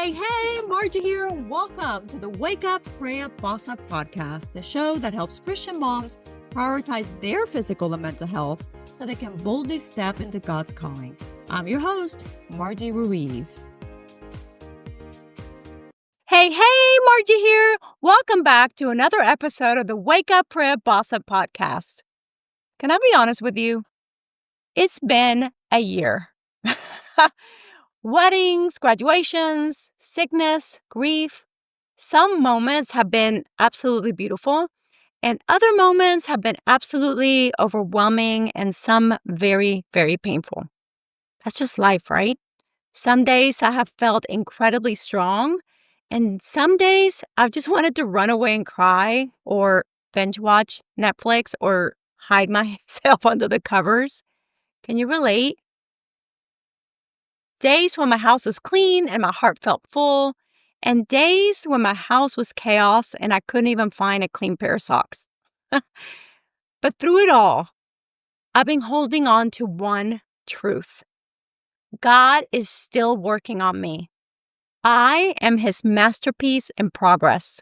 Hey, Margie here. Welcome to the Wake Up, Pray Up, Boss Up podcast, the show that helps Christian moms prioritize their physical and mental health so they can boldly step into God's calling. I'm your host, Margie Ruiz. Hey, Margie here. Welcome back to another episode of the Wake Up, Pray Up, Boss Up podcast. Can I be honest with you? It's been a year. Weddings, graduations, sickness, grief. Some moments have been absolutely beautiful, and other moments have been absolutely overwhelming and some very, very painful. That's just life, right? Some days I have felt incredibly strong, and some days I've just wanted to run away and cry or binge watch Netflix or hide myself under the covers. Can you relate? Days when my house was clean and my heart felt full, and days when my house was chaos and I couldn't even find a clean pair of socks. But through it all, I've been holding on to one truth. God is still working on me. I am His masterpiece in progress.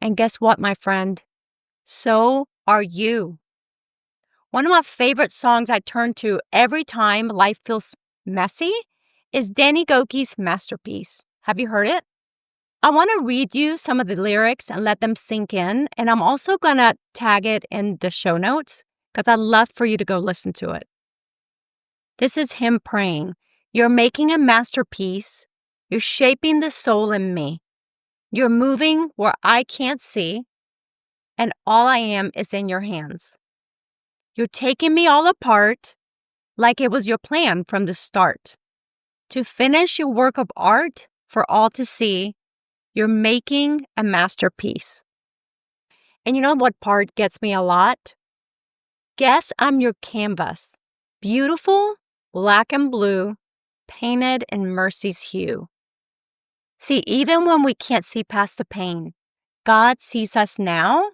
And guess what, my friend? So are you. One of my favorite songs I turn to every time life feels messy is Danny Gokey's Masterpiece. Have you heard it? I want to read you some of the lyrics and let them sink in, and I'm also going to tag it in the show notes because I'd love for you to go listen to it. This is him praying, "You're making a masterpiece. You're shaping the soul in me. You're moving where I can't see, and all I am is in your hands. You're taking me all apart like it was your plan from the start. To finish your work of art for all to see, you're making a masterpiece." And you know what part gets me a lot? Guess I'm your canvas. Beautiful, black and blue, painted in mercy's hue. See, even when we can't see past the pain, God sees us now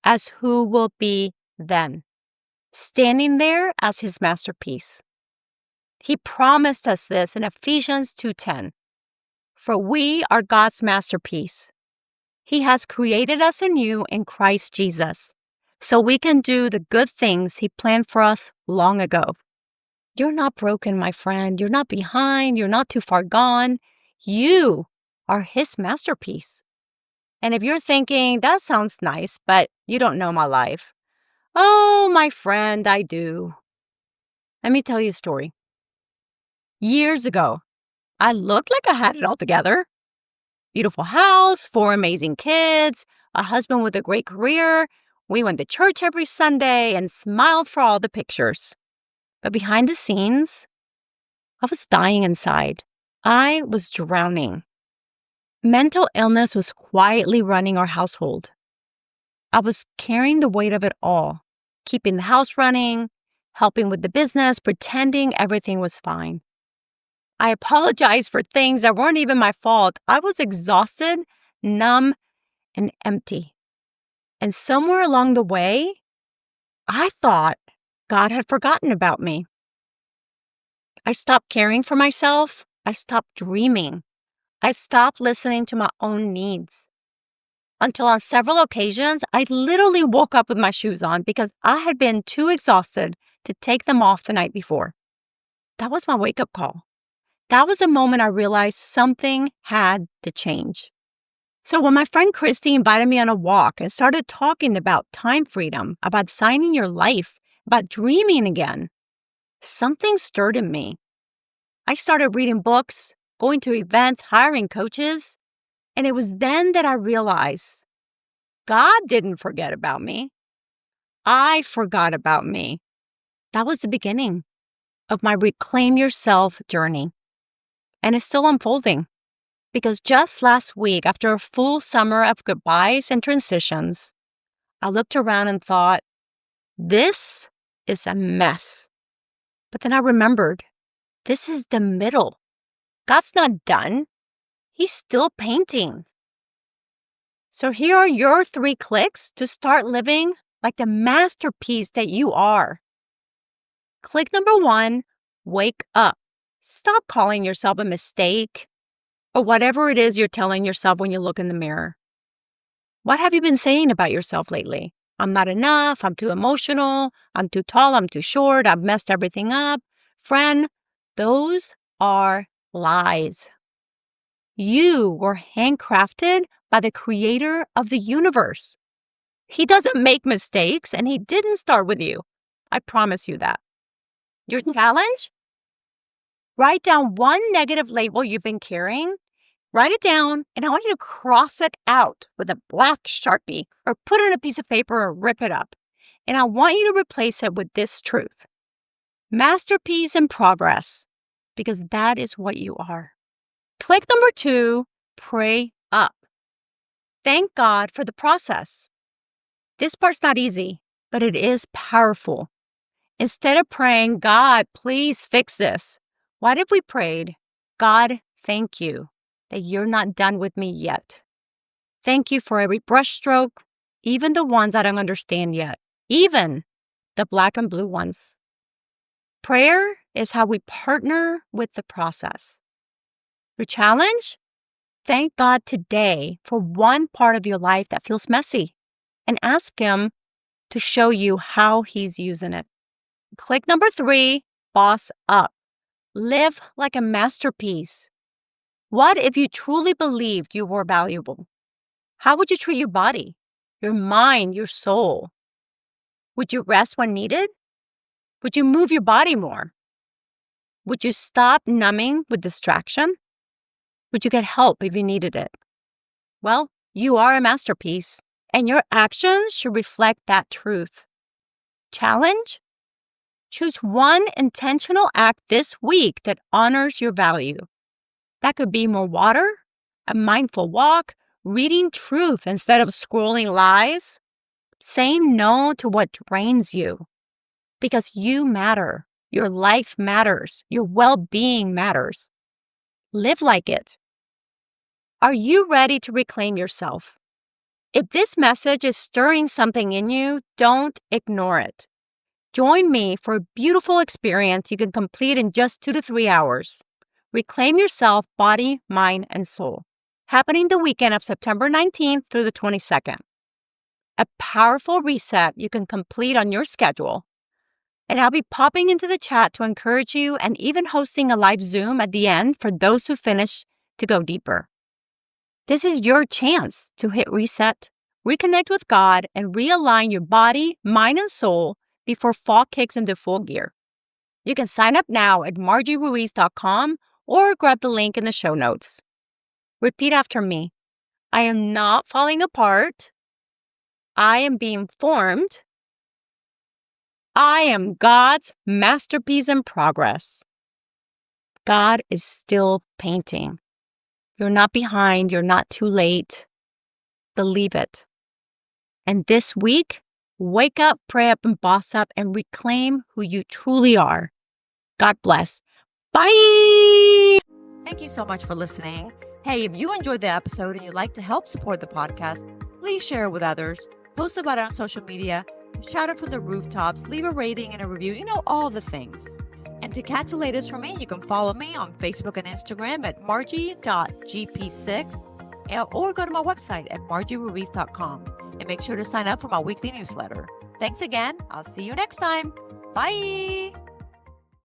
as who we'll be then, standing there as His masterpiece. He promised us this in Ephesians 2:10. For we are God's masterpiece. He has created us anew in Christ Jesus, so we can do the good things He planned for us long ago. You're not broken, my friend. You're not behind. You're not too far gone. You are His masterpiece. And if you're thinking, that sounds nice, but you don't know my life. Oh, my friend, I do. Let me tell you a story. Years ago, I looked like I had it all together. Beautiful house, 4 amazing kids, a husband with a great career. We went to church every Sunday and smiled for all the pictures. But behind the scenes, I was dying inside. I was drowning. Mental illness was quietly running our household. I was carrying the weight of it all, keeping the house running, helping with the business, pretending everything was fine. I apologized for things that weren't even my fault. I was exhausted, numb, and empty. And somewhere along the way, I thought God had forgotten about me. I stopped caring for myself. I stopped dreaming. I stopped listening to my own needs. Until on several occasions, I literally woke up with my shoes on because I had been too exhausted to take them off the night before. That was my wake-up call. That was a moment I realized something had to change. So when my friend Christy invited me on a walk and started talking about time freedom, about designing your life, about dreaming again, something stirred in me. I started reading books, going to events, hiring coaches, and it was then that I realized God didn't forget about me. I forgot about me. That was the beginning of my Reclaim Yourself journey. And it's still unfolding. Because just last week, after a full summer of goodbyes and transitions, I looked around and thought, this is a mess. But then I remembered, this is the middle. God's not done. He's still painting. So here are your 3 clicks to start living like the masterpiece that you are. Click number 1, wake up. Stop calling yourself a mistake. or whatever it is you're telling yourself when you look in the mirror. What have you been saying about yourself lately? I'm not enough. I'm too emotional. I'm too tall. I'm too short. I've messed everything up. Friend, those are lies. You were handcrafted by the creator of the universe. He doesn't make mistakes, and he didn't start with you. I promise you that. Your challenge? Write down one negative label you've been carrying. Write it down, and I want you to cross it out with a black Sharpie or put it on a piece of paper or rip it up. And I want you to replace it with this truth. Masterpiece in progress, because that is what you are. Click number 2, pray up. Thank God for the process. This part's not easy, but it is powerful. Instead of praying, God, please fix this, what if we prayed, God, thank you that you're not done with me yet. Thank you for every brushstroke, even the ones I don't understand yet, even the black and blue ones. Prayer is how we partner with the process. Your challenge? Thank God today for one part of your life that feels messy and ask Him to show you how He's using it. Click number 3, boss up. Live like a masterpiece. What if you truly believed you were valuable? How would you treat your body, your mind, your soul? Would you rest when needed? Would you move your body more? Would you stop numbing with distraction? Would you get help if you needed it? Well, you are a masterpiece, and your actions should reflect that truth. Challenge? Choose one intentional act this week that honors your value. That could be more water, a mindful walk, reading truth instead of scrolling lies, saying no to what drains you. Because you matter. Your life matters. Your well-being matters. Live like it. Are you ready to reclaim yourself? If this message is stirring something in you, don't ignore it. Join me for a beautiful experience you can complete in just 2 to 3 hours. Reclaim yourself, body, mind, and soul. Happening the weekend of September 19th through the 22nd. A powerful reset you can complete on your schedule. And I'll be popping into the chat to encourage you and even hosting a live Zoom at the end for those who finish to go deeper. This is your chance to hit reset, reconnect with God, and realign your body, mind, and soul before fall kicks into full gear. You can sign up now at margieruiz.com or grab the link in the show notes. Repeat after me. I am not falling apart. I am being formed. I am God's masterpiece in progress. God is still painting. You're not behind. You're not too late. Believe it. And this week, wake up, pray up, and boss up, and reclaim who you truly are. God bless. Bye! Thank you so much for listening. Hey, if you enjoyed the episode and you'd like to help support the podcast, please share it with others, post about it on social media, shout it from the rooftops, leave a rating and a review, all the things. And to catch the latest from me, you can follow me on Facebook and Instagram at margie.gp6 or go to my website at margieruiz.com and make sure to sign up for my weekly newsletter. Thanks again. I'll see you next time. Bye.